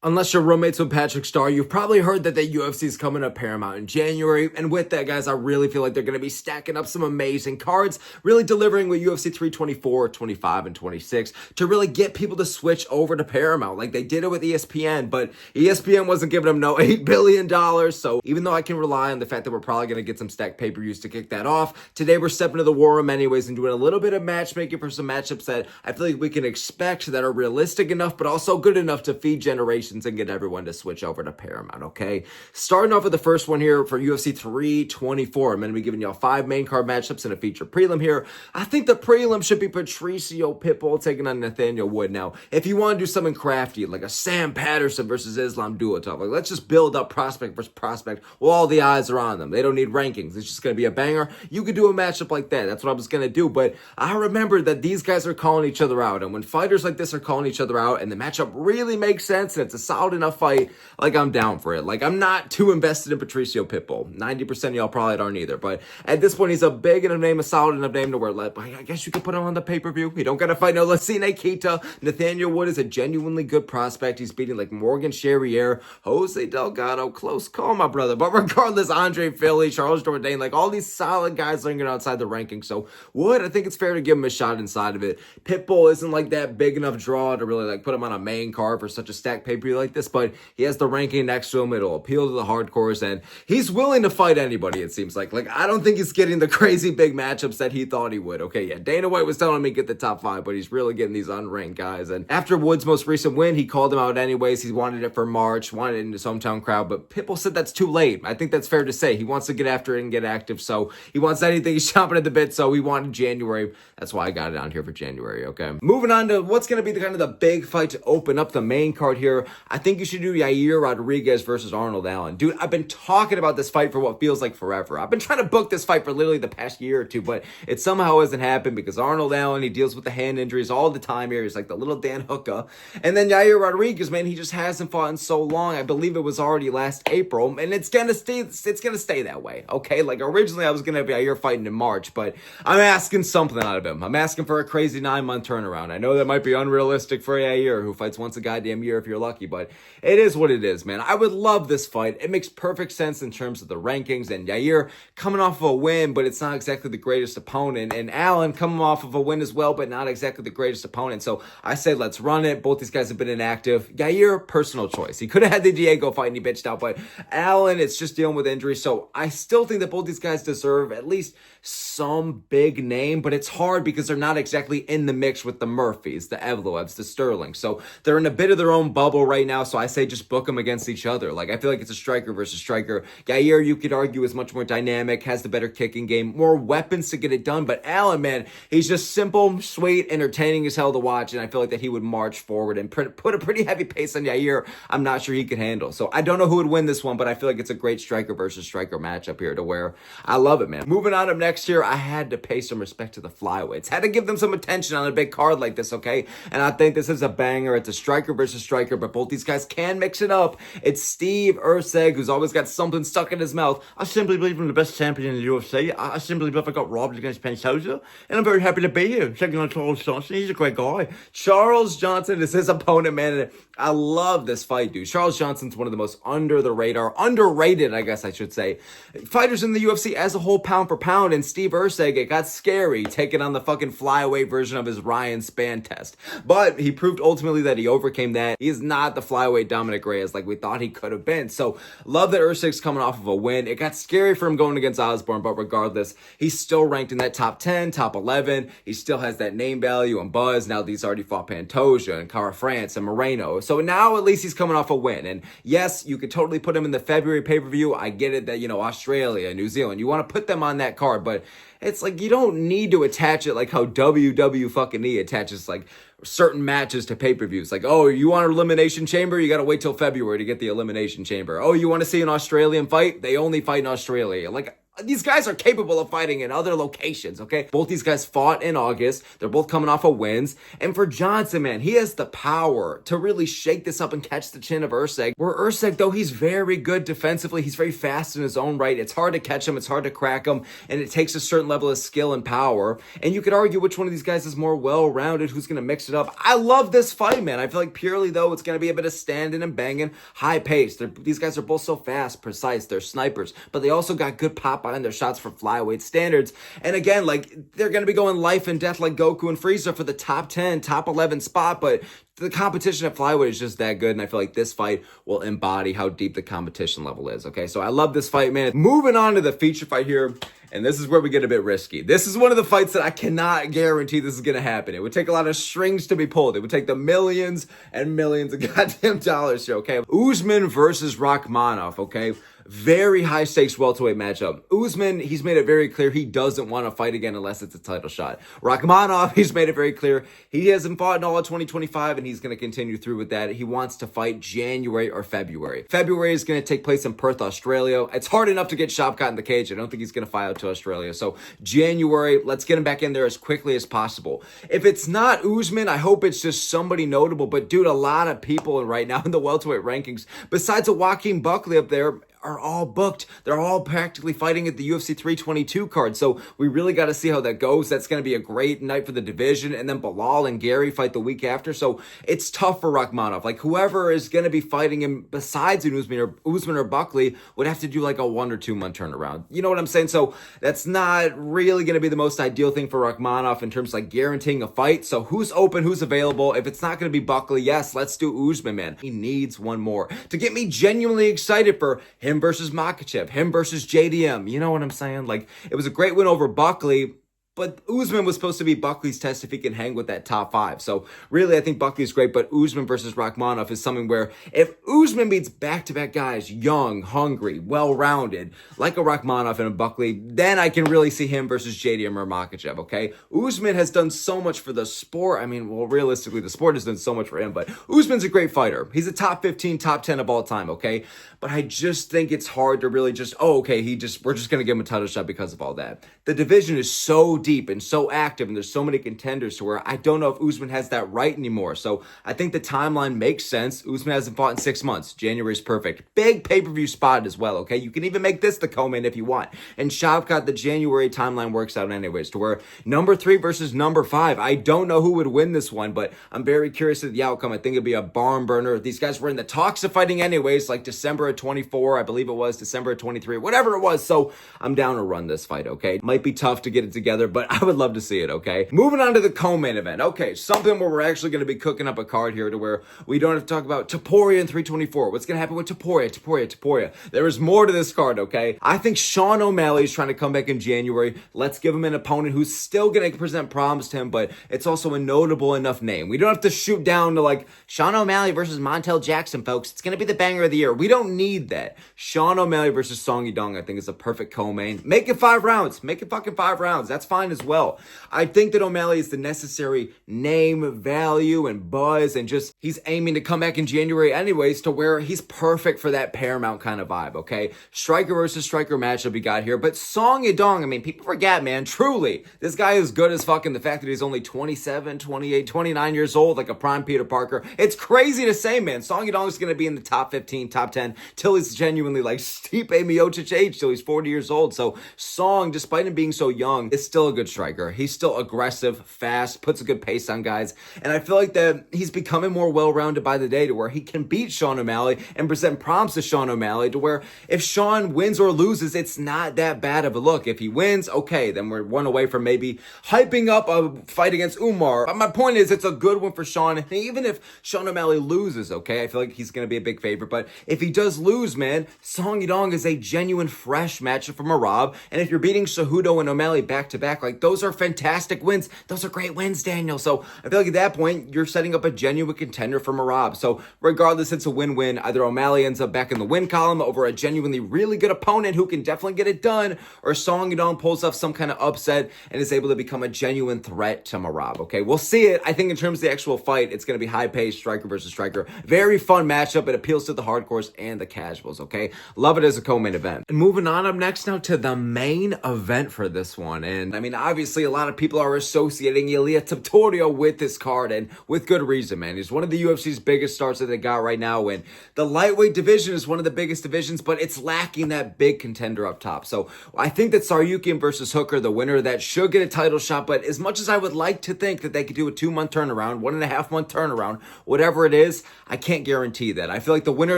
Unless you're roommates with Patrick Starr, you've probably heard that the UFC is coming to Paramount in January. And with that, guys, I really feel like they're going to be stacking up some amazing cards, really delivering with UFC 324, 25, and 26 to really get people to switch over to Paramount. Like they did it with ESPN, but ESPN wasn't giving them no $8 billion. So even though I can rely on the fact that we're probably going to get some stacked pay-per-views to kick that off, today we're stepping to the war room anyways and doing a little bit of matchmaking for some matchups that I feel like we can expect that are realistic enough, but also good enough to feed generations and get everyone to switch over to Paramount, okay? Starting off with the first one here for UFC 324. I'm going to be giving y'all 5 main card matchups and a feature prelim here. I think the prelim should be Patricio Pitbull taking on Nathaniel Wood. Now, if you want to do something crafty, like a Sam Patterson versus Islam Duotov, like let's just build up prospect versus prospect while all the eyes are on them. They don't need rankings. It's just going to be a banger. You could do a matchup like that. That's what I was going to do, but I remember that these guys are calling each other out, and when fighters like this are calling each other out and the matchup really makes sense and it's a solid enough fight, like I'm down for it. Like I'm not too invested in Patricio Pitbull. 90% of y'all probably aren't either, but at this point he's a big enough name, a solid enough name to where like I guess you could put him on the pay-per-view. He don't gotta fight no Lasine Kita. Nathaniel Wood is a genuinely good prospect. He's beating like Morgan Charrier, Jose Delgado, close call, my brother. But regardless, Andre Philly, Charles Jourdain, like all these solid guys lingering outside the ranking. So Wood, I think it's fair to give him a shot inside of it. Pitbull isn't like that big enough draw to really like put him on a main card for such a stacked pay-per-view like this, but he has the ranking next to him. It'll appeal to the hardcores, and he's willing to fight anybody, it seems like. Like, I don't think he's getting the crazy big matchups that he thought he would. Okay, yeah, Dana White was telling me get the top 5, but he's really getting these unranked guys. And after Wood's most recent win, he called him out anyways. He wanted it for March, wanted it in his hometown crowd, but Pitbull said that's too late. I think that's fair to say. He wants to get after it and get active, so he wants anything. He's chomping at the bit, so he wanted January. That's why I got it on here for January, okay? Moving on to what's going to be the kind of the big fight to open up the main card here. I think you should do Yair Rodriguez versus Arnold Allen. Dude, I've been talking about this fight for what feels like forever. I've been trying to book this fight for literally the past year or two, but it somehow hasn't happened because Arnold Allen, he deals with the hand injuries all the time here. He's like the little Dan Hooker. And then Yair Rodriguez, man, he just hasn't fought in so long. I believe it was already last April, and it's gonna stay that way, okay? Like originally I was gonna have Yair fighting in March, but I'm asking something out of him. I'm asking for a crazy 9-month turnaround. I know that might be unrealistic for Yair, who fights once a goddamn year if you're lucky, but it is what it is, man. I would love this fight. It makes perfect sense in terms of the rankings, and Yair coming off of a win, but it's not exactly the greatest opponent, and Allen coming off of a win as well, but not exactly the greatest opponent. So I say let's run it. Both these guys have been inactive. Yair, personal choice. He could have had the Diego fight and he bitched out, but Allen, it's just dealing with injuries. So I still think that both these guys deserve at least some big name, but it's hard because they're not exactly in the mix with the Murphys, the Evloevs, the Sterling. So they're in a bit of their own bubble right now. So I say just book them against each other. Like I feel like it's a striker versus striker. Yair, you could argue, is much more dynamic, has the better kicking game, more weapons to get it done. But Allen, man, he's just simple, sweet, entertaining as hell to watch. And I feel like that he would march forward and put a pretty heavy pace on Yair. I'm not sure he could handle. So I don't know who would win this one, but I feel like it's a great striker versus striker matchup here to where I love it, man. Moving on up next here, I had to pay some respect to the flyweights. Had to give them some attention on a big card like this, okay? And I think this is a banger. It's a striker versus striker, but both these guys can mix it up. It's Steve Erceg, who's always got something stuck in his mouth. I simply believe I'm the best champion in the UFC. I simply believe I got robbed against Pantoja, and I'm very happy to be here. Taking on Charles Johnson. He's a great guy. Charles Johnson is his opponent, man. And I love this fight, dude. Charles Johnson's one of the most under the radar, underrated, I guess I should say, fighters in the UFC as a whole, pound for pound. And Steve Erceg, it got scary taking on the fucking flyweight version of his Ryan Spann test. But he proved ultimately that he overcame that. He is not the flyweight Dominic Reyes like we thought he could have been. So love that Erceg's coming off of a win. It got scary for him going against Osborne, but regardless, he's still ranked in that top 10, top 11. He still has that name value and buzz. Now he's already fought Pantoja and Cara France and Moreno. So now at least he's coming off a win. And yes, you could totally put him in the February pay-per-view. I get it that, Australia, New Zealand, you want to put them on that card, but it's like you don't need to attach it like how WW fucking E attaches like certain matches to pay-per-views. Like, oh, you want an elimination chamber? You got to wait till February to get the elimination chamber. Oh, you want to see an Australian fight? They only fight in Australia. Like, these guys are capable of fighting in other locations, okay? Both these guys fought in August. They're both coming off of wins. And for Johnson, man, he has the power to really shake this up and catch the chin of Usyk. Where Usyk, though, he's very good defensively. He's very fast in his own right. It's hard to catch him. It's hard to crack him. And it takes a certain level of skill and power. And you could argue which one of these guys is more well-rounded, who's going to mix it up. I love this fight, man. I feel like purely, though, it's going to be a bit of standing and banging, high pace. These guys are both so fast, precise. They're snipers. But they also got good pop behind their shots for flyweight standards. And again, like, they're going to be going life and death like Goku and Frieza for the top 10, top 11 spot. But the competition at flyweight is just that good, and I feel like this fight will embody how deep the competition level is, okay? So I love this fight, man. Moving on to the feature fight here, and this is where we get a bit risky. This is one of the fights that I cannot guarantee this is going to happen. It would take a lot of strings to be pulled. It would take the millions and millions of goddamn dollars here, okay? Usman versus Rakhmonov, okay? Very high stakes welterweight matchup. Usman, he's made it very clear he doesn't want to fight again unless it's a title shot. Rakhmonov, he's made it very clear he hasn't fought in all of 2025, and he's going to continue through with that. He wants to fight January or February. February is going to take place in Perth, Australia. It's hard enough to get Shavkat in the cage. I don't think he's going to fly out to Australia. So January, let's get him back in there as quickly as possible. If it's not Usman, I hope it's just somebody notable. But dude, a lot of people right now in the welterweight rankings, besides a Joaquin Buckley up there, are all booked. They're all practically fighting at the UFC 322 card. So we really got to see how that goes. That's going to be a great night for the division. And then Bilal and Gary fight the week after. So it's tough for Rakhmonov. Like, whoever is going to be fighting him besides Usman or Buckley would have to do like a 1 or 2 month turnaround. You know what I'm saying? So that's not really going to be the most ideal thing for Rakhmonov in terms of like guaranteeing a fight. So who's open? Who's available? If it's not going to be Buckley, yes, let's do Usman, man. He needs one more to get me genuinely excited for him versus Makhachev, him versus JDM. You know what I'm saying? Like, it was a great win over Buckley, but Usman was supposed to be Buckley's test if he can hang with that top 5. So really, I think Buckley's great, but Usman versus Rakhmonov is something where if Usman beats back-to-back guys, young, hungry, well-rounded, like a Rakhmonov and a Buckley, then I can really see him versus JDM or Makhachev, okay? Usman has done so much for the sport. I mean, well, realistically, the sport has done so much for him, but Usman's a great fighter. He's a top 15, top 10 of all time, okay? But I just think it's hard to really just, we're just going to give him a title shot because of all that. The division is so deep and so active, and there's so many contenders to where I don't know if Usman has that right anymore. So I think the timeline makes sense. Usman hasn't fought in 6 months. January's perfect. Big pay-per-view spot as well, okay? You can even make this the co-main if you want. And Shavkat, the January timeline works out anyways, to where number 3 versus number 5. I don't know who would win this one, but I'm very curious of the outcome. I think it'd be a barn burner. These guys were in the talks of fighting anyways, like December of 24, I believe it was, December of 23, whatever it was. So I'm down to run this fight, okay? Might be tough to get it together, but I would love to see it, okay? Moving on to the co-main event. Okay, something where we're actually going to be cooking up a card here to where we don't have to talk about Topuria in 324. What's going to happen with Topuria? There is more to this card, okay? I think Sean O'Malley is trying to come back in January. Let's give him an opponent who's still going to present problems to him, but it's also a notable enough name. We don't have to shoot down to like Sean O'Malley versus Montel Jackson, folks. It's going to be the banger of the year. We don't need that. Sean O'Malley versus Song Yadong, I think, is a perfect co-main. Make it 5 rounds. Make it fucking 5 rounds. That's fine as well. I think that O'Malley is the necessary name, value, and buzz, and just he's aiming to come back in January anyways to where he's perfect for that Paramount kind of vibe, okay? Striker versus striker matchup we got here, but Song Yadong, I mean, people forget, man, truly, this guy is good as fucking. The fact that he's only 27, 28, 29 years old, like a prime Peter Parker, it's crazy to say, man. Song Yadong is going to be in the top 15, top 10, till he's genuinely like Stipe Miocic age, till he's 40 years old. So Song, despite him being so young, is still a good striker. He's still aggressive, fast, puts a good pace on guys. And I feel like that he's becoming more well-rounded by the day to where he can beat Sean O'Malley and present problems to Sean O'Malley to where if Sean wins or loses, it's not that bad of a look. If he wins, okay, then we're one away from maybe hyping up a fight against Umar. But my point is, it's a good one for Sean. And even if Sean O'Malley loses, okay, I feel like he's going to be a big favorite. But if he does lose, man, Song Yadong is a genuine fresh matchup for Marab. And if you're beating Cejudo and O'Malley back-to-back, back. Like, those are fantastic wins. Those are great wins, Daniel. So I feel like at that point, you're setting up a genuine contender for Merab. So regardless, it's a win-win. Either O'Malley ends up back in the win column over a genuinely really good opponent who can definitely get it done, or Song Yadong pulls off some kind of upset and is able to become a genuine threat to Merab. Okay, we'll see it. I think in terms of the actual fight, it's going to be high-paced, striker versus striker. Very fun matchup. It appeals to the hardcores and the casuals, okay? Love it as a co-main event. And moving on up next now to the main event for this one. And I mean, obviously, a lot of people are associating Ilia Topuria with this card, and with good reason, man. He's one of the UFC's biggest stars that they got right now, and the lightweight division is one of the biggest divisions, but it's lacking that big contender up top. So I think that Tsarukyan versus Hooker, the winner, that should get a title shot, but as much as I would like to think that they could do a 2-month turnaround, 1.5-month turnaround, whatever it is, I can't guarantee that. I feel like the winner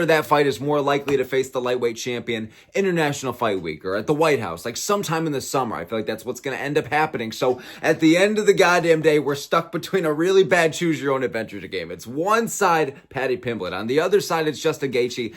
of that fight is more likely to face the lightweight champion International Fight Week or at the White House, like sometime in the summer. I feel like that's what's going to end up happening. So at the end of the goddamn day, we're stuck between a really bad choose your own adventure game. It's one side, Paddy Pimblett. On the other side, it's Justin Gaethje.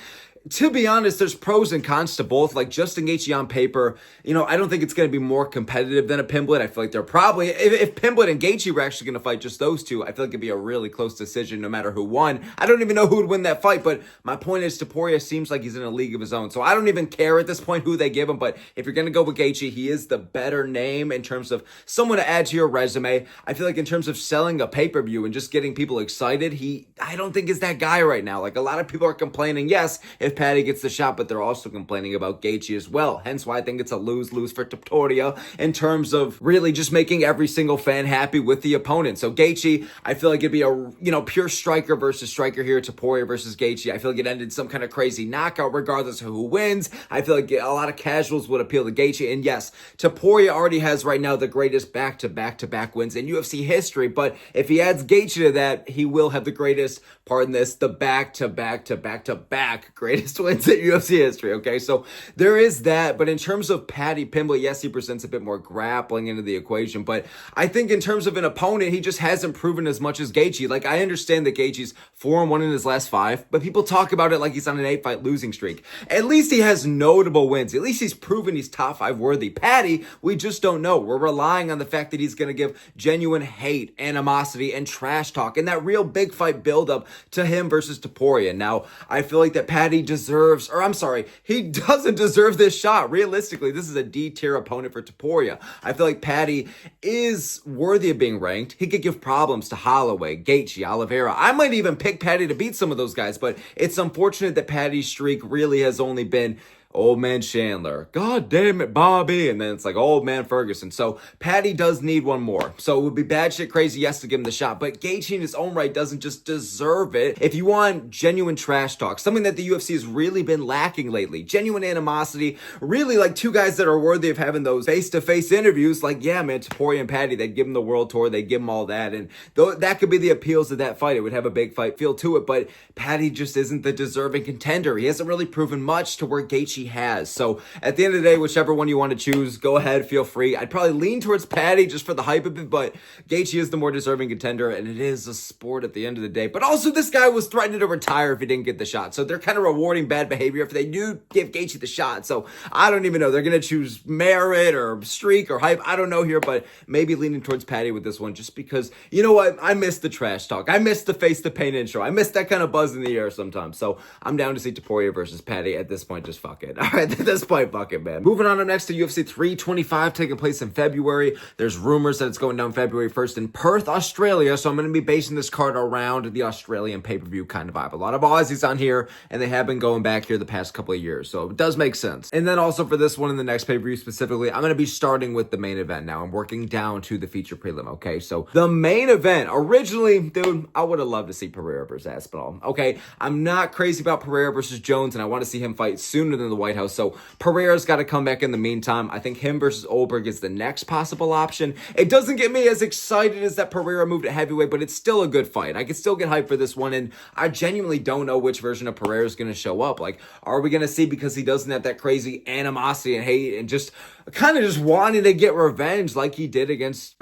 To be honest, there's pros and cons to both. Like, Justin Gaethje on paper, I don't think it's going to be more competitive than a Pimblett. I feel like they're probably, if Pimblett and Gaethje were actually going to fight just those two, I feel like it'd be a really close decision no matter who won. I don't even know who would win that fight, but my point is Topuria seems like he's in a league of his own. So I don't even care at this point who they give him, but if you're going to go with Gaethje, he is the better name in terms of someone to add to your resume. I feel like in terms of selling a pay-per-view and just getting people excited, I don't think is that guy right now. Like, a lot of people are complaining, yes, if Paddy gets the shot, but they're also complaining about Gaethje as well. Hence why I think it's a lose-lose for Topuria in terms of really just making every single fan happy with the opponent. So Gaethje, I feel like it'd be a pure striker versus striker here. Topuria versus Gaethje. I feel like it ended some kind of crazy knockout regardless of who wins. I feel like a lot of casuals would appeal to Gaethje. And yes, Topuria already has right now the greatest back-to-back wins in UFC history. But if he adds Gaethje to that, he will have the greatest, pardon this, the back-to-back greatest wins in UFC history, okay? So there is that, but in terms of Paddy Pimblett, yes, he presents a bit more grappling into the equation, but I think in terms of an opponent, he just hasn't proven as much as Gaethje. Like, I understand that Gaethje's 4-1 in his last 5, but people talk about it like he's on an 8-fight losing streak. At least he has notable wins. At least he's proven he's top 5 worthy. Paddy, we just don't know. We're relying on the fact that he's going to give genuine hate, animosity, and trash talk, and that real big fight buildup to him versus Topuria. Now, I feel like that Paddy deserves, or I'm sorry, he doesn't deserve this shot. Realistically, this is a D-tier opponent for Topuria. I feel like Paddy is worthy of being ranked. He could give problems to Holloway, Gaethje, Oliveira. I might even pick Paddy to beat some of those guys, but it's unfortunate that Paddy's streak really has only been old man Chandler, God damn it, Bobby, and then it's like old man Ferguson. So Paddy does need one more. So it would be bad shit crazy, yes, to give him the shot, but Gaethje in his own right doesn't just deserve it. If you want genuine trash talk, something that the UFC has really been lacking lately, genuine animosity, really like two guys that are worthy of having those face-to-face interviews, like, yeah, man, Topuria and Paddy, they'd give him the world tour, they'd give him all that, and that could be the appeals of that fight. It would have a big fight feel to it, but Paddy just isn't the deserving contender. He hasn't really proven much to where Gaethje has. So at the end of the day, whichever one you want to choose, go ahead, feel free. I'd probably lean towards Paddy just for the hype of it, but Gaethje is the more deserving contender, and it is a sport at the end of the day. But also, this guy was threatening to retire if he didn't get the shot. So they're kind of rewarding bad behavior if they do give Gaethje the shot. So I don't even know. They're going to choose merit or streak or hype. I don't know here, but maybe leaning towards Paddy with this one just because, you know what? I miss the trash talk. I miss the face-to-paint intro. I miss that kind of buzz in the air sometimes. So I'm down to see Topuria versus Paddy. At this point, just fuck it. All right, at this point, fuck it, man. Moving on up next to UFC 325 taking place in February. There's rumors that it's going down February 1st in Perth, Australia. So I'm going to be basing this card around the Australian pay-per-view kind of vibe. A lot of Aussies on here, and they have been going back here the past couple of years. So it does make sense. And then also for this one in the next pay-per-view specifically, I'm going to be starting with the main event now. I'm working down to the feature prelim, okay? So the main event, originally, dude, I would have loved to see Pereira versus Aspinall, okay? I'm not crazy about Pereira versus Jones, and I want to see him fight sooner than the White House. So Pereira's got to come back in the meantime. I think him versus Oberg is the next possible option. It doesn't get me as excited as that Pereira moved to heavyweight, but it's still a good fight. I can still get hyped for this one, and I genuinely don't know which version of Pereira is going to show up. Like, are we going to see because he doesn't have that crazy animosity and hate and just kind of just wanting to get revenge like he did against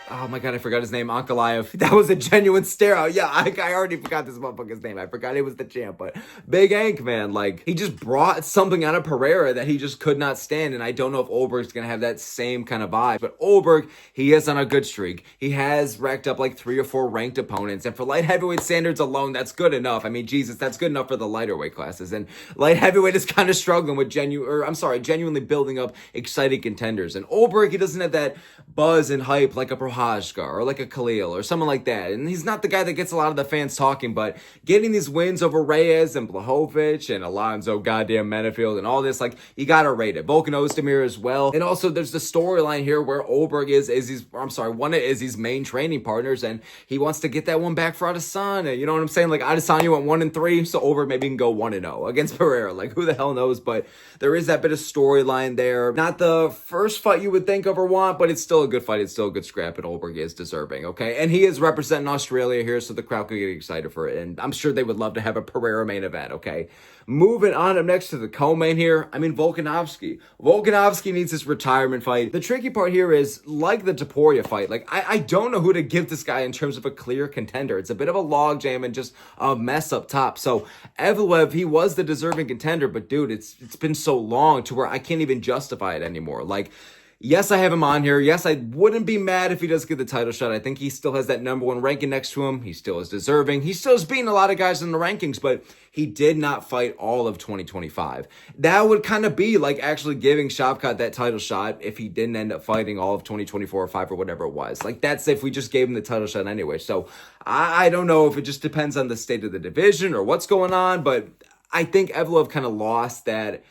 Oh my God, I forgot his name. Ankalaev. That was a genuine stare out. Yeah, I already forgot this motherfucker's name. I forgot he was the champ, but Big Ank, man, like, he just brought something out of Pereira that he just could not stand, and I don't know if Olberg's gonna have that same kind of vibe, but Olberg, he is on a good streak. He has racked up like 3 or 4 ranked opponents, and for light heavyweight standards alone, that's good enough. I mean, Jesus, that's good enough for the lighter weight classes, and light heavyweight is kind of struggling with genuinely building up exciting contenders, and Olberg, he doesn't have that buzz and hype like a Prohajka or like a Khalil or someone like that. And he's not the guy that gets a lot of the fans talking, but getting these wins over Reyes and Blachowicz and Alonzo goddamn Menafield and all this, like, you gotta rate it. Volkan Ozdemir as well. And also there's the storyline here where Olberg is one of Izzy's main training partners, and he wants to get that one back for Adesanya. You know what I'm saying? Like, Adesanya went 1-3, so Olberg maybe can go 1-0 against Pereira. Like, who the hell knows? But there is that bit of storyline there. Not the first fight you would think of or want, but it's still a good fight. It's still a good scrap, and Olberg is deserving, okay? And he is representing Australia here, so the crowd could get excited for it, and I'm sure they would love to have a Pereira main event, okay? Moving on up next to the co-main here, I mean, Volkanovski. Volkanovski needs his retirement fight. The tricky part here is, like the Topuria fight, like, I don't know who to give this guy in terms of a clear contender. It's a bit of a logjam and just a mess up top. So, Evloev, he was the deserving contender, but dude, it's been so long to where I can't even justify it anymore. Like, yes, I have him on here. Yes, I wouldn't be mad if he does get the title shot. I think he still has that #1 ranking next to him. He still is deserving. He still is beating a lot of guys in the rankings, but he did not fight all of 2025. That would kind of be like actually giving Shavkat that title shot if he didn't end up fighting all of 2024 or 5 or whatever it was. Like, that's if we just gave him the title shot anyway. So I don't know if it just depends on the state of the division or what's going on, but I think Evloev kind of lost that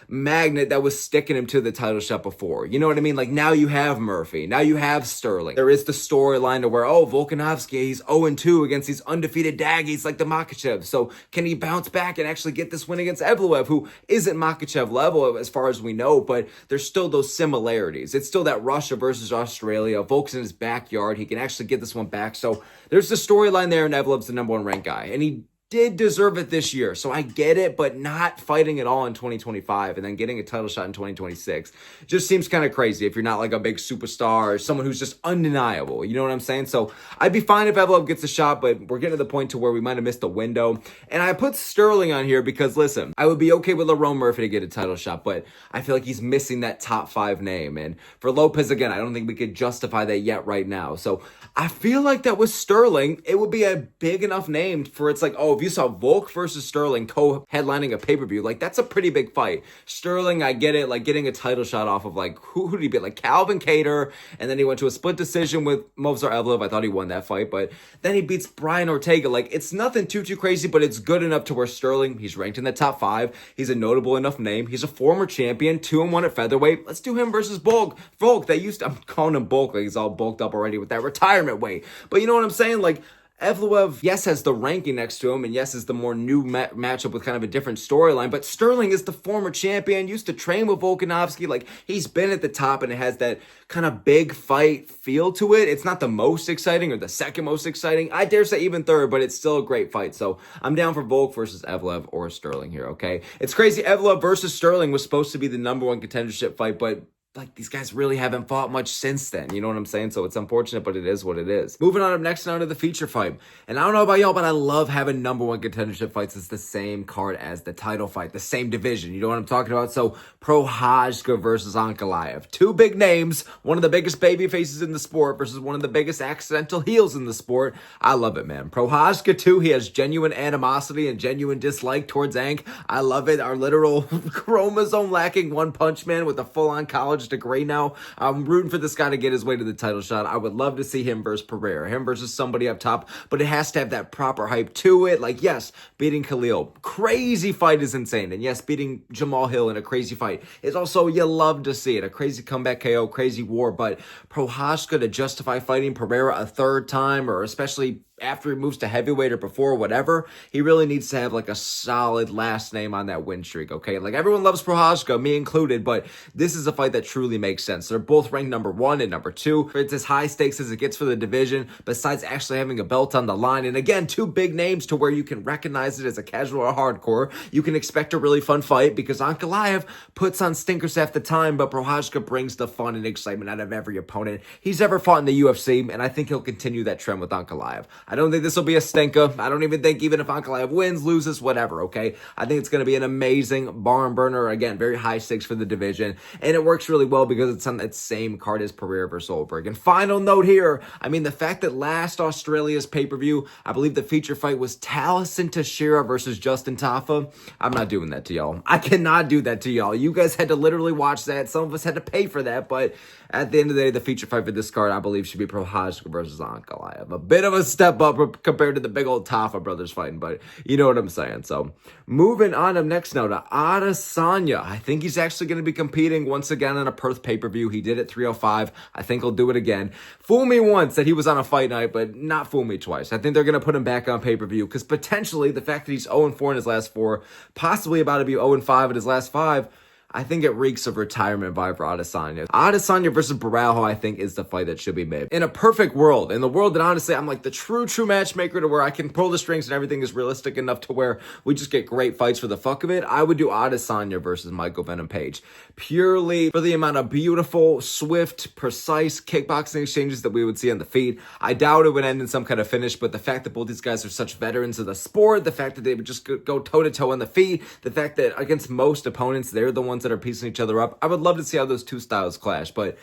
magnet that was sticking him to the title shot before. You know what I mean? Like, now you have Murphy. Now you have Sterling. There is the storyline to where, oh, Volkanovski, he's 0-2 against these undefeated daggies like the Makhachev. So can he bounce back and actually get this win against Evloev, who isn't Makhachev level as far as we know, but there's still those similarities. It's still that Russia versus Australia. Volk's in his backyard. He can actually get this one back. So there's the storyline there, and Evloev's the #1 ranked guy. And he did deserve it this year, so I get it, but not fighting at all in 2025 and then getting a title shot in 2026 just seems kind of crazy if you're not like a big superstar or someone who's just undeniable. You know what I'm saying? So I'd be fine if Evloev gets a shot, but we're getting to the point to where we might have missed the window. And I put Sterling on here because, listen, I would be okay with Lerone Murphy to get a title shot, but I feel like he's missing that top 5 name. And for Lopez, again, I don't think we could justify that yet right now. So I feel like that with Sterling, it would be a big enough name for it's like, oh, if you saw Volk versus Sterling co-headlining a pay-per-view, like, that's a pretty big fight. Sterling, I get it, like, getting a title shot off of, like, who did he beat? Like, Calvin Kattar, and then he went to a split decision with Movsar Evloev. I thought he won that fight, but then he beats Brian Ortega. Like, it's nothing too crazy, but it's good enough to where Sterling, he's ranked in the top 5. He's a notable enough name. He's a former champion, 2-1 at featherweight. Let's do him versus Volk. I'm calling him Volk, like he's all bulked up already with that retirement weight. But you know what I'm saying? Like, Evloev, yes, has the ranking next to him, and yes, is the more new matchup with kind of a different storyline, but Sterling is the former champion, used to train with Volkanovski. Like, he's been at the top, and it has that kind of big fight feel to it. It's not the most exciting or the second most exciting. I dare say even third, but it's still a great fight. So I'm down for Volk versus Evloev or Sterling here, okay? It's crazy. Evloev versus Sterling was supposed to be the #1 contendership fight, but like, these guys really haven't fought much since then. You know what I'm saying? So it's unfortunate, but it is what it is. Moving on up next now to the feature fight. And I don't know about y'all, but I love having #1 contendership fights. It's the same card as the title fight, the same division. You know what I'm talking about? So Prohajka versus Ankalaev. 2 big names, one of the biggest baby faces in the sport versus one of the biggest accidental heels in the sport. I love it, man. Prohajka, too, he has genuine animosity and genuine dislike towards Ank. I love it. Our literal chromosome lacking one punch man with a full-on college degree now. I'm rooting for this guy to get his way to the title shot. I would love to see him versus Pereira, him versus somebody up top, but it has to have that proper hype to it. Like, yes, beating Khalil, crazy fight is insane. And yes, beating Jamal Hill in a crazy fight is also, you love to see it. A crazy comeback KO, crazy war, but Prohajka to justify fighting Pereira a 3rd time, or especially after he moves to heavyweight or before, whatever, he really needs to have like a solid last name on that win streak, okay? Like everyone loves Prochazka, me included, but this is a fight that truly makes sense. They're both ranked number 1 and number 2. It's as high stakes as it gets for the division, besides actually having a belt on the line. And again, 2 big names to where you can recognize it as a casual or hardcore. You can expect a really fun fight because Ankalaev puts on stinkers half the time, but Prochazka brings the fun and excitement out of every opponent he's ever fought in the UFC, and I think he'll continue that trend with Ankalaev. I don't think this will be a stinker. I don't even think even if Ankalaev wins, loses, whatever, okay? I think it's going to be an amazing barn burner. Again, very high stakes for the division, and it works really well because it's on that same card as Pereira versus Solberg. And final note here, I mean, the fact that last Australia's pay-per-view, I believe the feature fight was Taliesin Teixeira versus Justin Tafa. I'm not doing that to y'all. I cannot do that to y'all. You guys had to literally watch that. Some of us had to pay for that, but at the end of the day, the feature fight for this card, I believe, should be Prochazka versus Ankalaev. A bit of a step up compared to the big old Tafa brothers fighting, but you know what I'm saying. So, moving on up next now to Adesanya. I think he's actually going to be competing once again on a Perth pay-per-view. He did it 305. I think he'll do it again. Fool me once that he was on a fight night, but not fool me twice. I think they're going to put him back on pay-per-view because potentially the fact that he's 0-4 in his last 4, possibly about to be 0-5 in his last 5, I think it reeks of retirement vibe for Adesanya. Adesanya versus Baralho, I think, is the fight that should be made. In a perfect world, in the world that honestly I'm like the true matchmaker to where I can pull the strings and everything is realistic enough to where we just get great fights for the fuck of it, I would do Adesanya versus Michael Venom Page. Purely for the amount of beautiful, swift, precise kickboxing exchanges that we would see on the feet. I doubt it would end in some kind of finish, but the fact that both these guys are such veterans of the sport, the fact that they would just go toe-to-toe on the feet, the fact that against most opponents, they're the ones that are piecing each other up. I would love to see how those two styles clash, but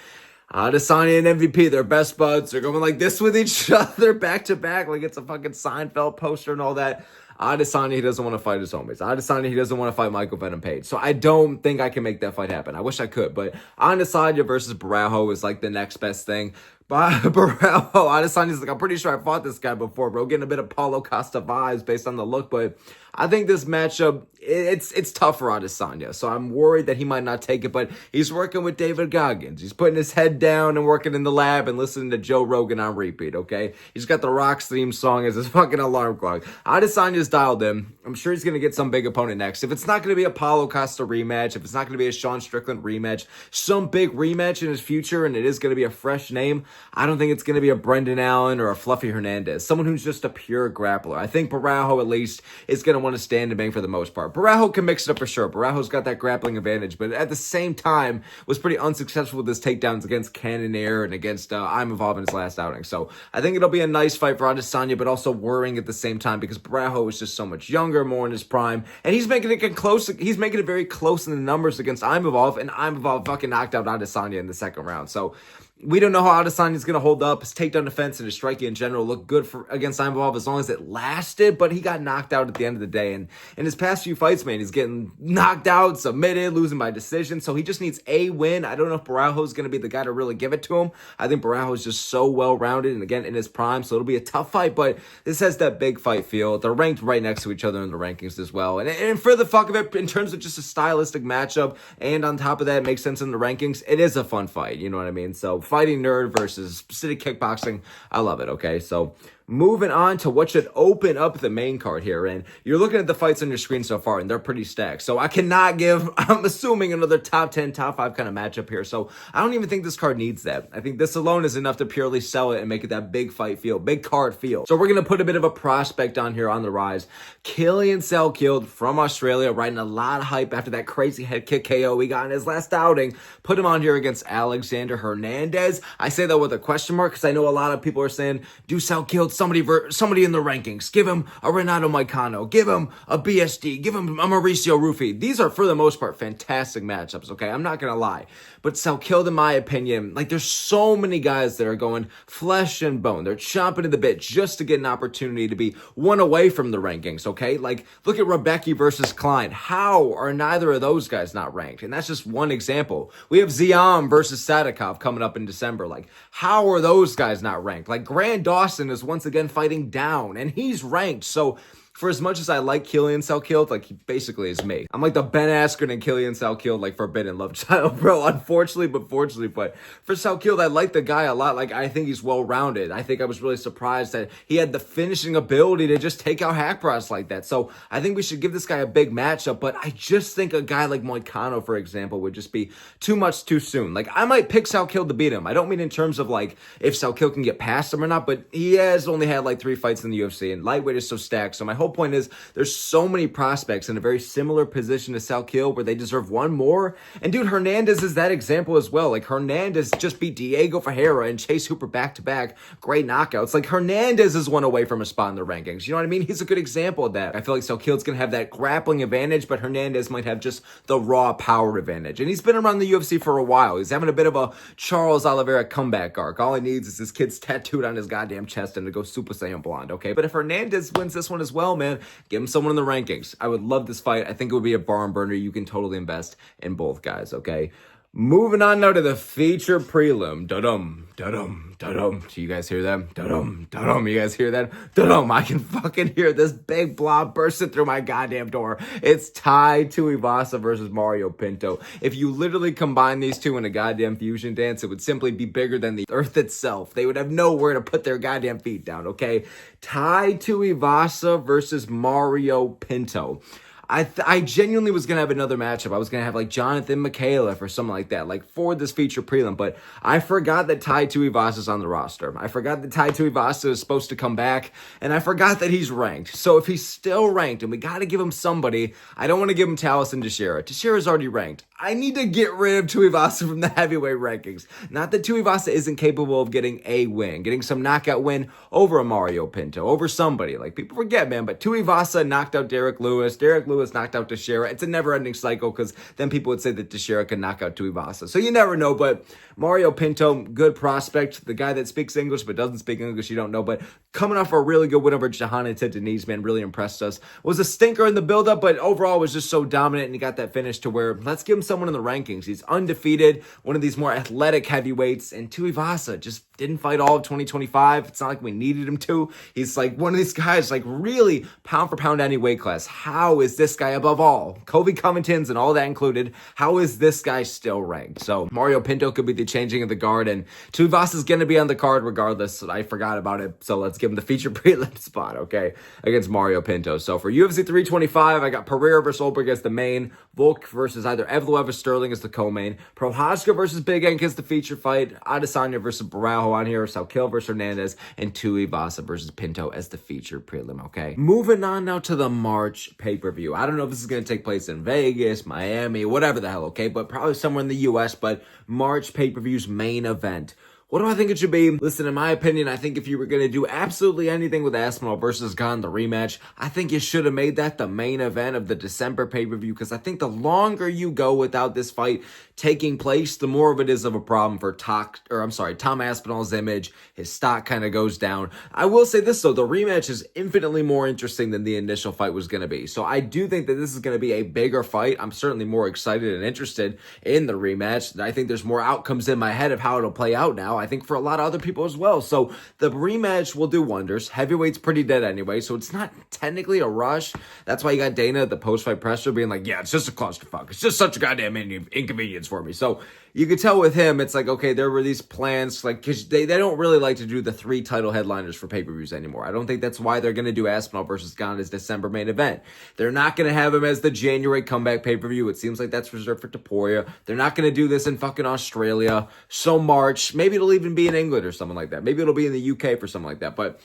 Adesanya and MVP, they're best buds. They're going like this with each other back to back, like it's a fucking Seinfeld poster and all that. Adesanya, he doesn't want to fight his homies. Adesanya, he doesn't want to fight Michael Venom Page. So I don't think I can make that fight happen. I wish I could, but Adesanya versus Baralho is like the next best thing. But Baralho, Adesanya's like, I'm pretty sure I fought this guy before, bro. Getting a bit of Paulo Costa vibes based on the look, but I think this matchup, it's tough for Adesanya. So I'm worried that he might not take it, but he's working with David Goggins. He's putting his head down and working in the lab and listening to Joe Rogan on repeat, okay? He's got the Rock's theme song as his fucking alarm clock. Adesanya's dialed in. I'm sure he's going to get some big opponent next. If it's not going to be a Paulo Costa rematch, if it's not going to be a Sean Strickland rematch, some big rematch in his future, and it is going to be a fresh name, I don't think it's going to be a Brendan Allen or a Fluffy Hernandez, someone who's just a pure grappler. I think Baralho, at least, is going to want to stand and bang for the most part. Baralho can mix it up for sure. Baralho's got that grappling advantage, but at the same time, was pretty unsuccessful with his takedowns against Cannonier and against Imavov in his last outing. So I think it'll be a nice fight for Adesanya, but also worrying at the same time because Baralho is just so much younger, more in his prime, and he's making it get close. He's making it very close in the numbers against Imavov, and Imavov fucking knocked out Adesanya in the second round. So we don't know how Adesanya's going to hold up. His takedown defense and his striking in general looked good against Imavov as long as it lasted, but he got knocked out at the end of the day. And in his past few fights, man, he's getting knocked out, submitted, losing by decision. So he just needs a win. I don't know if Baralho's going to be the guy to really give it to him. I think Baralho's just so well-rounded and, again, in his prime, so it'll be a tough fight, but this has that big fight feel. They're ranked right next to each other in the rankings as well. And for the fuck of it, in terms of just a stylistic matchup, and on top of that, it makes sense in the rankings, it is a fun fight. You know what I mean? So fighting nerd versus city kickboxing, I love it, okay? So moving on to what should open up the main card here, and you're looking at the fights on your screen so far, and they're pretty stacked. So I cannot give, I'm assuming, another top 10, top 5 kind of matchup here. So I don't even think this card needs that. I think this alone is enough to purely sell it and make it that big fight feel, big card feel. So we're going to put a bit of a prospect on here on the rise. Killian Salkeld from Australia, riding a lot of hype after that crazy head kick KO he got in his last outing. Put him on here against Alexander Hernandez. I say that with a question mark because I know a lot of people are saying, do Salkeld somebody in the rankings. Give him a Renato Moicano. Give him a BSD. Give him a Mauricio Rufy. These are, for the most part, fantastic matchups, okay? I'm not going to lie. But Salkeld, in my opinion, like, there's so many guys that are going flesh and bone. They're chomping at the bit just to get an opportunity to be one away from the rankings, okay? Like, look at Rebecki versus Klein. How are neither of those guys not ranked? And that's just one example. We have Ziam versus Sadikov coming up in December. Like, how are those guys not ranked? Like, Grant Dawson is once again fighting down, and he's ranked. So for as much as I like Killian Salkild, like, he basically is me. I'm like the Ben Askren and Killian Salkild, like, forbidden love child, bro. Unfortunately, but fortunately. But for Salkild, I like the guy a lot. Like, I think he's well-rounded. I think I was really surprised that he had the finishing ability to just take out Hackbross like that. So I think we should give this guy a big matchup, but I just think a guy like Moicano, for example, would just be too much too soon. Like, I might pick Salkild to beat him. I don't mean in terms of, like, if Salkild can get past him or not, but he has only had, like, 3 fights in the UFC, and lightweight is so stacked. So my whole point is there's so many prospects in a very similar position to Salkild where they deserve one more. And dude, Hernandez is that example as well. Like, Hernandez just beat Diego Ferreira and Chase Hooper back-to-back. Great knockouts. Like, Hernandez is one away from a spot in the rankings. You know what I mean? He's a good example of that. I feel like Salkild's going to have that grappling advantage, but Hernandez might have just the raw power advantage. And he's been around the UFC for a while. He's having a bit of a Charles Oliveira comeback arc. All he needs is his kid's tattooed on his goddamn chest and to go Super Saiyan blonde, okay? But if Hernandez wins this one as well, man, give him someone in the rankings. I would love this fight. I think it would be a barn burner. You can totally invest in both guys, okay? Moving on now to the feature prelim. Da-dum, da-dum, da-dum. Do you guys hear them? Da-dum, da-dum. You guys hear that? Da-dum. I can fucking hear this big blob bursting through my goddamn door. It's Tai Tuivasa versus Mario Pinto. If you literally combine these two in a goddamn fusion dance, it would simply be bigger than the earth itself. They would have nowhere to put their goddamn feet down, okay? Tai Tuivasa versus Mario Pinto. I genuinely was going to have another matchup. I was going to have like Jonathan Mikhailov or something like that, like for this feature prelim, but I forgot that Tai Tuivasa is on the roster. I forgot that Tai Tuivasa is supposed to come back, and I forgot that he's ranked. So if he's still ranked, and we got to give him somebody, I don't want to give him Taliesin Teixeira. Teixeira's already ranked. I need to get rid of Tuivasa from the heavyweight rankings. Not that Tuivasa isn't capable of getting a win, getting some knockout win over a Mario Pinto, over somebody. Like, people forget, man, but Tuivasa knocked out Derek Lewis. Derek Lewis knocked out Teixeira. It's a never-ending cycle because then people would say that Teixeira could knock out Tuivasa. So you never know, but Mario Pinto, good prospect. The guy that speaks English but doesn't speak English, you don't know, but coming off a really good win over Jahan and Denise, man, really impressed us. Was a stinker in the build-up, but overall was just so dominant, and he got that finish to where, let's give him someone in the rankings. He's undefeated, one of these more athletic heavyweights, and Tuivasa just didn't fight all of 2025. It's not like we needed him to. He's like one of these guys, like really pound for pound any weight class. How is this guy above all? Kobe Covington's and all that included. How is this guy still ranked? So Mario Pinto could be the changing of the guard, and Tuivasa's going to be on the card regardless. I forgot about it, so let's give him the feature prelim spot, okay, against Mario Pinto. So for UFC 325, I got Pereira versus Olberg as the main, Volk versus either Evloev or Sterling as the co-main, Prochazka versus Big Enk as the feature fight, Adesanya versus Barao on here, Salkild versus Hernandez, and Tuivasa versus Pinto as the feature prelim, okay? Moving on now to the March pay-per-view. I don't know if this is going to take place in Vegas, Miami, whatever the hell, okay? But probably somewhere in the U.S., but March pay-per-view's main event. What do I think it should be? Listen, in my opinion, I think if you were going to do absolutely anything with Aspinall versus Gane, the rematch, I think you should have made that the main event of the December pay-per-view, because I think the longer you go without this fight taking place, the more of it is of a problem for Tom Aspinall's image. His stock kind of goes down. I will say this, though. The rematch is infinitely more interesting than the initial fight was going to be. So I do think that this is going to be a bigger fight. I'm certainly more excited and interested in the rematch. I think there's more outcomes in my head of how it'll play out now. I think for a lot of other people as well. So the rematch will do wonders. Heavyweight's pretty dead anyway, so it's not technically a rush. That's why you got Dana at the post-fight presser being like, yeah, it's just a clusterfuck. It's just such a goddamn inconvenience for me. So you could tell with him, it's like, okay, there were these plans, like, because they don't really like to do the 3 title headliners for pay-per-views anymore. I don't think that's why they're going to do Aspinall versus Gane as December main event. They're not going to have him as the January comeback pay-per-view. It seems like that's reserved for Taporia. They're not going to do this in fucking Australia. So March, maybe it'll even be in England or something like that. Maybe it'll be in the UK for something like that. But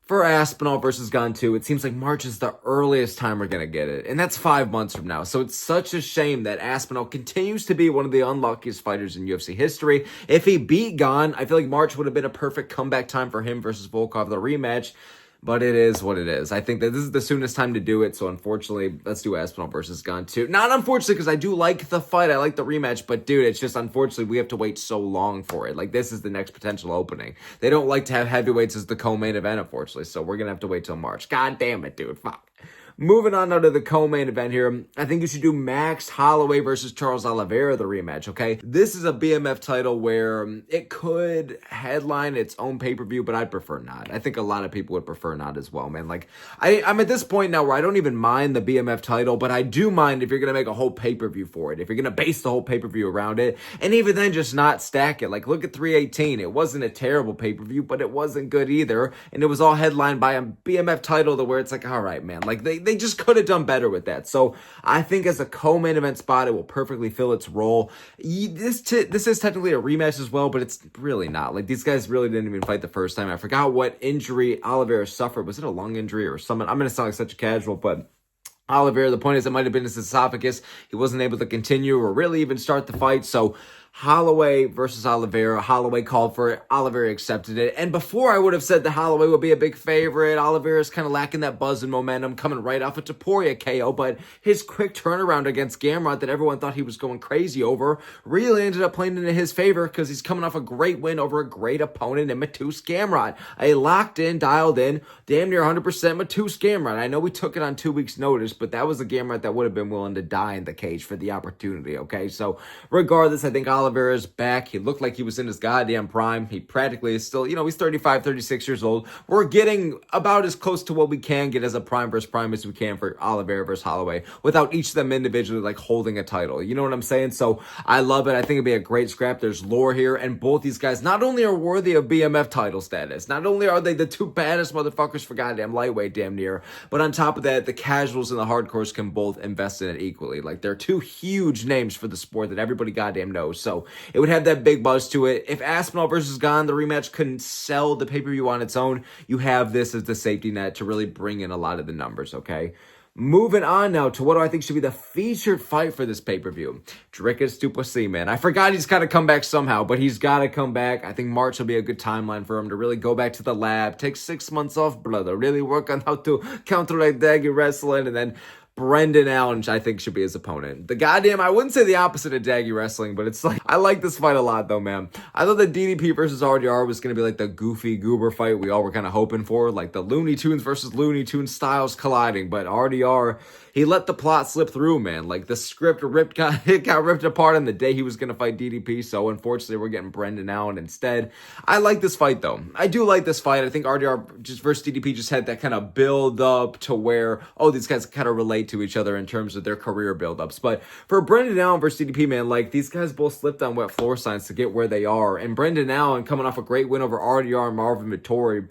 for Aspinall versus Gane 2, it seems like March is the earliest time we're going to get it. And that's 5 months from now. So it's such a shame that Aspinall continues to be one of the unluckiest fighters in UFC history. If he beat Gane, I feel like March would have been a perfect comeback time for him versus Volkov, the rematch. But it is what it is. I think that this is the soonest time to do it. So unfortunately, let's do Aspinall versus Gane 2. Not unfortunately, because I do like the fight. I like the rematch. But dude, it's just unfortunately we have to wait so long for it. Like, this is the next potential opening. They don't like to have heavyweights as the co-main event, unfortunately. So we're going to have to wait till March. God damn it, dude. Fuck. Moving on now to the co-main event here, I think you should do Max Holloway versus Charles Oliveira, the rematch, okay? This is a BMF title where it could headline its own pay-per-view, but I'd prefer not. I think a lot of people would prefer not as well, man. Like, I'm at this point now where I don't even mind the BMF title, but I do mind if you're going to make a whole pay-per-view for it, if you're going to base the whole pay-per-view around it, and even then just not stack it. Like, look at 318. It wasn't a terrible pay-per-view, but it wasn't good either, and it was all headlined by a BMF title to where it's like, all right, man, like, they just could have done better with that. So I think as a co-main event spot, it will perfectly fill its role. This is technically a rematch as well, but it's really not. Like, these guys really didn't even fight the first time. I forgot what injury Oliveira suffered. Was it a lung injury or something? I'm going to sound like such a casual, but Oliveira, the point is it might have been his esophagus. He wasn't able to continue or really even start the fight. So Holloway versus Oliveira. Holloway called for it. Oliveira accepted it. And before I would have said that Holloway would be a big favorite, Oliveira's kind of lacking that buzz and momentum coming right off a Topuria KO. But his quick turnaround against Gamrot that everyone thought he was going crazy over really ended up playing into his favor because he's coming off a great win over a great opponent in Mateusz Gamrot. A locked in, dialed in, damn near 100% Mateusz Gamrot. I know we took it on 2 weeks' notice, but that was a Gamrot that would have been willing to die in the cage for the opportunity, okay? So regardless, I think Oliveira's back. He looked like he was in his goddamn prime. He practically is still, he's 35, 36 years old. We're getting about as close to what we can get as a prime versus prime as we can for Oliveira versus Holloway without each of them individually like holding a title. You know what I'm saying? So I love it. I think it'd be a great scrap. There's lore here, and both these guys not only are worthy of BMF title status, not only are they the two baddest motherfuckers for goddamn lightweight damn near, but on top of that, the casuals and the hardcores can both invest in it equally. Like, they're two huge names for the sport that everybody goddamn knows. So it would have that big buzz to it. If Aspinall versus Gane, the rematch, couldn't sell the pay-per-view on its own, you have this as the safety net to really bring in a lot of the numbers, okay? Moving on now to what do I think should be the featured fight for this pay-per-view. Dricus du Plessis, man. I forgot he's got to come back somehow, but he's got to come back. I think March will be a good timeline for him to really go back to the lab, take 6 months off, brother, really work on how to counteract Daggy wrestling, and then Brendan Allen, I think, should be his opponent. The goddamn, I wouldn't say the opposite of Daggy wrestling, but it's like, I like this fight a lot, though, man. I thought that DDP versus RDR was going to be like the goofy goober fight we all were kind of hoping for, like the Looney Tunes versus Looney Tunes styles colliding, but RDR, he let the plot slip through, man. Like, the script got ripped apart on the day he was going to fight DDP, so unfortunately we're getting Brendan Allen instead. I like this fight, though. I do like this fight. I think RDR just versus DDP just had that kind of build up to where, oh, these guys kind of relate to each other in terms of their career buildups. But for Brendan Allen versus DDP, man, like, these guys both slipped on wet floor signs to get where they are. And Brendan Allen coming off a great win over RDR and Marvin Vittori,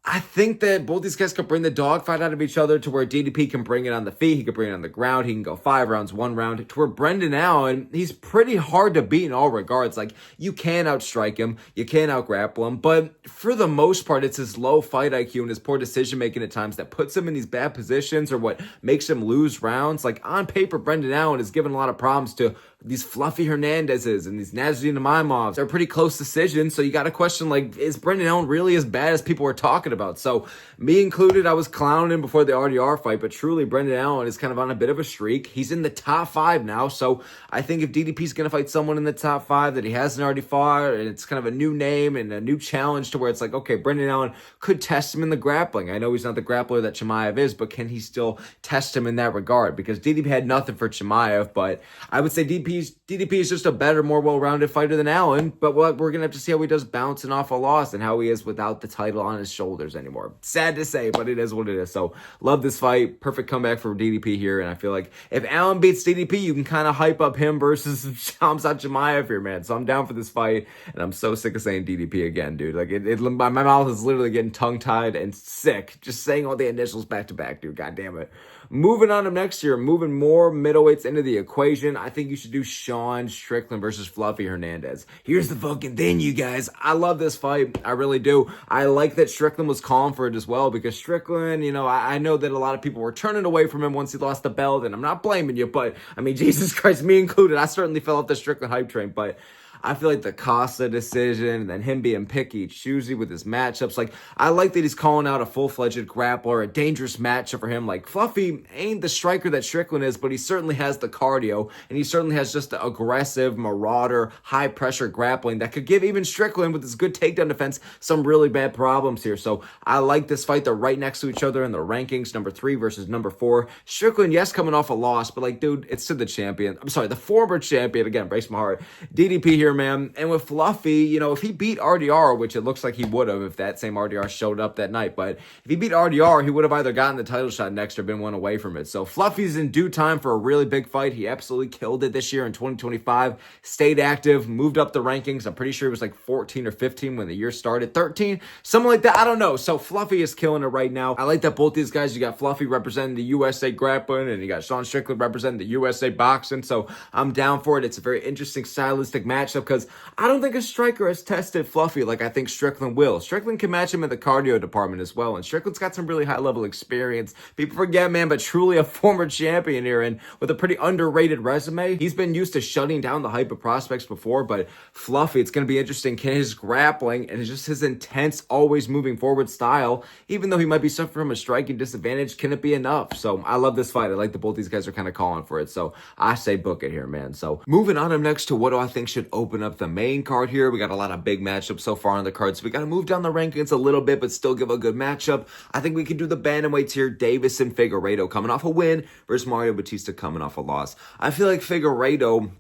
I think that both these guys could bring the dogfight out of each other to where DDP can bring it on the feet, he could bring it on the ground, he can go 5 rounds, 1 round, to where Brendan Allen, he's pretty hard to beat in all regards. Like, you can outstrike him, you can outgrapple him, but for the most part, it's his low fight IQ and his poor decision-making at times that puts him in these bad positions or what makes him lose rounds. Like, on paper, Brendan Allen is giving a lot of problems to these Fluffy Hernandezes and these Nazarene Imamovs. They're pretty close decisions, so you got to question, like, is Brendan Allen really as bad as people were talking about? So, me included, I was clowning him before the RDR fight, but truly, Brendan Allen is kind of on a bit of a streak. He's in the top 5 now, so I think if DDP's going to fight someone in the top 5 that he hasn't already fought, and it's kind of a new name and a new challenge to where it's like, okay, Brendan Allen could test him in the grappling. I know he's not the grappler that Chimaev is, but can he still test him in that regard? Because DDP had nothing for Chimaev, but I would say DDP is just a better, more well-rounded fighter than Allen, but we're going to have to see how he does bouncing off a loss and how he is without the title on his shoulders anymore. Sad to say, but it is what it is. So, love this fight. Perfect comeback for DDP here, and I feel like if Allen beats DDP, you can kind of hype up him versus Khamzat Chimaev here, man. So, I'm down for this fight, and I'm so sick of saying DDP again, dude. Like, my mouth is literally getting tongue-tied and sick just saying all the initials back-to-back, dude. God damn it. Moving on to next year, moving more middleweights into the equation, I think you should do Sean Strickland versus Fluffy Hernandez. Here's the fucking thing, you guys. I love this fight. I really do. I like that Strickland was calling for it as well, because Strickland, I know that a lot of people were turning away from him once he lost the belt, and I'm not blaming you, but, I mean, Jesus Christ, me included, I certainly fell off the Strickland hype train, but I feel like the Costa decision, and then him being picky, choosy with his matchups. Like, I like that he's calling out a full-fledged grappler, a dangerous matchup for him. Like, Fluffy ain't the striker that Strickland is, but he certainly has the cardio, and he certainly has just the aggressive, marauder, high-pressure grappling that could give even Strickland, with his good takedown defense, some really bad problems here. So I like this fight. They're right next to each other in the rankings, number 3 versus number 4. Strickland, yes, coming off a loss, but like, dude, it's to the champion. I'm sorry, the former champion. Again, brace my heart. DDP here, man. And with Fluffy, you know, if he beat RDR, which it looks like he would have if that same RDR showed up that night, but if he beat RDR, he would have either gotten the title shot next or been one away from it. So Fluffy's in due time for a really big fight. He absolutely killed it this year in 2025. Stayed active, moved up the rankings. I'm pretty sure it was like 14 or 15 when the year started. 13, something like that. I don't know. So Fluffy is killing it right now. I like that both these guys, you got Fluffy representing the USA grappling, and you got Sean Strickland representing the USA boxing. So I'm down for it. It's a very interesting stylistic matchup because I don't think a striker has tested Fluffy like I think Strickland will. Strickland can match him in the cardio department as well, and Strickland's got some really high-level experience. People forget, man, but truly a former champion here, and with a pretty underrated resume. He's been used to shutting down the hype of prospects before, but Fluffy, it's going to be interesting. Can his grappling and just his intense, always moving forward style, even though he might be suffering from a striking disadvantage, can it be enough? So I love this fight. I like that both these guys are kind of calling for it, so I say book it here, man. So moving on up next to what do I think should open up the main card here. We got a lot of big matchups so far on the card, so we got to move down the rankings a little bit, but still give a good matchup. I think we can do the bantamweights here. Davis and Figueiredo coming off a win versus Mario Batista coming off a loss. I feel like Figueiredo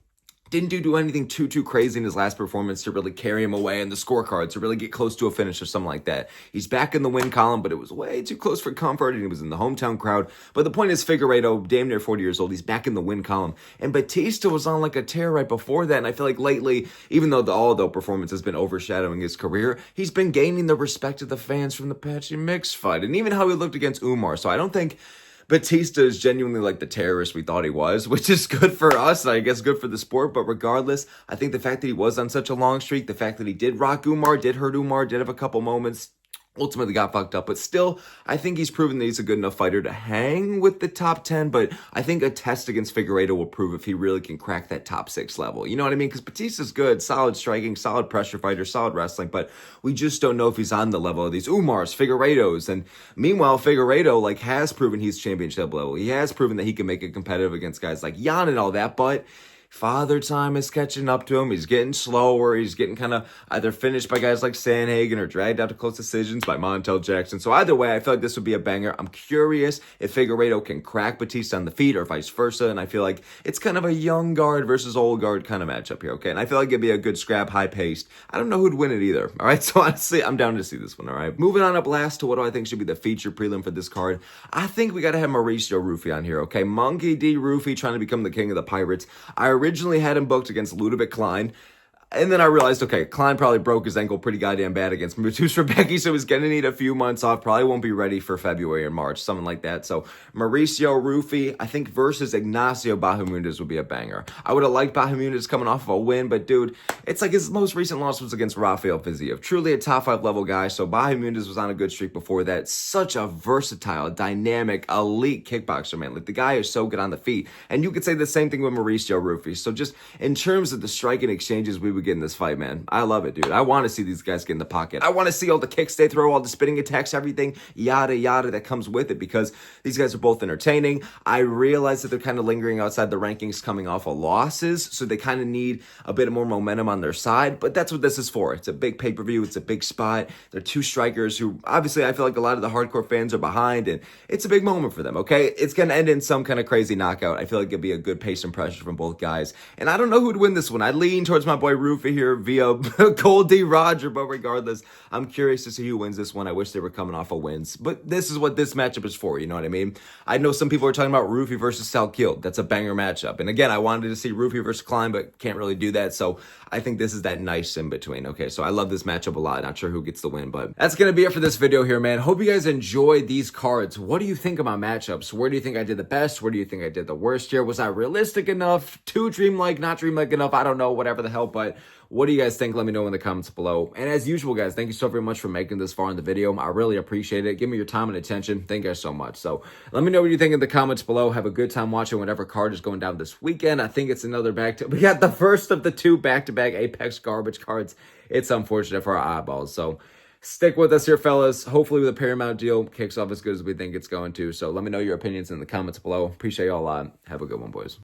didn't do anything too crazy in his last performance to really carry him away in the scorecard, to really get close to a finish or something like that. He's back in the win column, but it was way too close for comfort, and he was in the hometown crowd. But the point is, Figueiredo, damn near 40 years old, he's back in the win column. And Batista was on like a tear right before that, and I feel like lately, even though the Aldo performance has been overshadowing his career, he's been gaining the respect of the fans from the Patchy Mix fight, and even how he looked against Umar. So I don't think Batista is genuinely like the terrorist we thought he was, which is good for us, I guess good for the sport. But regardless, I think the fact that he was on such a long streak, the fact that he did rock Umar, did hurt Umar, did have a couple moments, ultimately got fucked up, but still, I think he's proven that he's a good enough fighter to hang with the top 10, but I think a test against Figueiredo will prove if he really can crack that top 6 level. You know what I mean? Because Batista's good, solid striking, solid pressure fighter, solid wrestling, but we just don't know if he's on the level of these Umars, Figueiredos, and meanwhile, Figueiredo, like, has proven he's championship level. He has proven that he can make it competitive against guys like Jan and all that, but Father Time is catching up to him. He's getting slower. He's getting kind of either finished by guys like Sandhagen or dragged out to close decisions by Montel Jackson. So either way, I feel like this would be a banger. I'm curious if Figueiredo can crack Batista on the feet or vice versa. And I feel like it's kind of a young guard versus old guard kind of matchup here, okay? And I feel like it'd be a good scrap, high-paced. I don't know who'd win it either, all right? So honestly, I'm down to see this one, all right? Moving on up last to what do I think should be the feature prelim for this card. I think we got to have Mauricio Rufy on here, okay? Monkey D. Rufy trying to become the king of the Pirates. I originally had him booked against Ludovic Klein. And then I realized, okay, Klein probably broke his ankle pretty goddamn bad against Matus Rebecki, so he's going to need a few months off. Probably won't be ready for February or March, something like that. So Mauricio Rufy, I think, versus Ignacio Bahamundes would be a banger. I would have liked Bahamundes coming off of a win, but dude, it's like his most recent loss was against Rafael Fiziev. Truly a top 5 level guy, so Bahamundes was on a good streak before that. Such a versatile, dynamic, elite kickboxer, man. Like, the guy is so good on the feet. And you could say the same thing with Mauricio Rufy. So just in terms of the striking exchanges we would get in this fight, man, I love it, dude. I want to see these guys get in the pocket. I want to see all the kicks they throw, all the spinning attacks, everything, yada, yada, that comes with it, because these guys are both entertaining. I realize that they're kind of lingering outside the rankings coming off of losses, so they kind of need a bit more momentum on their side, but that's what this is for. It's a big pay-per-view. It's a big spot. They're two strikers who, obviously, I feel like a lot of the hardcore fans are behind, and it's a big moment for them, okay? It's going to end in some kind of crazy knockout. I feel like it'd be a good pace and pressure from both guys, and I don't know who'd win this one. I lean towards my boy Rufy here via Gold D. Roger, but regardless, I'm curious to see who wins this one. I wish they were coming off of wins, but this is what this matchup is for, you know what I mean? I know some people are talking about Rufy versus Salkiel. That's a banger matchup, and again, I wanted to see Rufy versus Klein, but can't really do that, so I think this is that nice in-between, okay? So I love this matchup a lot. Not sure who gets the win, but that's going to be it for this video here, man. Hope you guys enjoyed these cards. What do you think of my matchups? Where do you think I did the best? Where do you think I did the worst here? Was I realistic enough? Too dreamlike, not dreamlike enough? I don't know, whatever the hell, but What do you guys think? Let me know in the comments below. And as usual, guys, thank you so very much for making this far in the video. I really appreciate it. Give me your time and attention. Thank you guys so much. So let me know what you think in the comments below. Have a good time watching whatever card is going down this weekend. I think it's another we got the first of the 2 back-to-back Apex garbage cards. It's unfortunate for our eyeballs. So stick with us here, fellas. Hopefully the Paramount deal kicks off as good as we think it's going to. So let me know your opinions in the comments below. Appreciate y'all a lot. Have a good one, boys.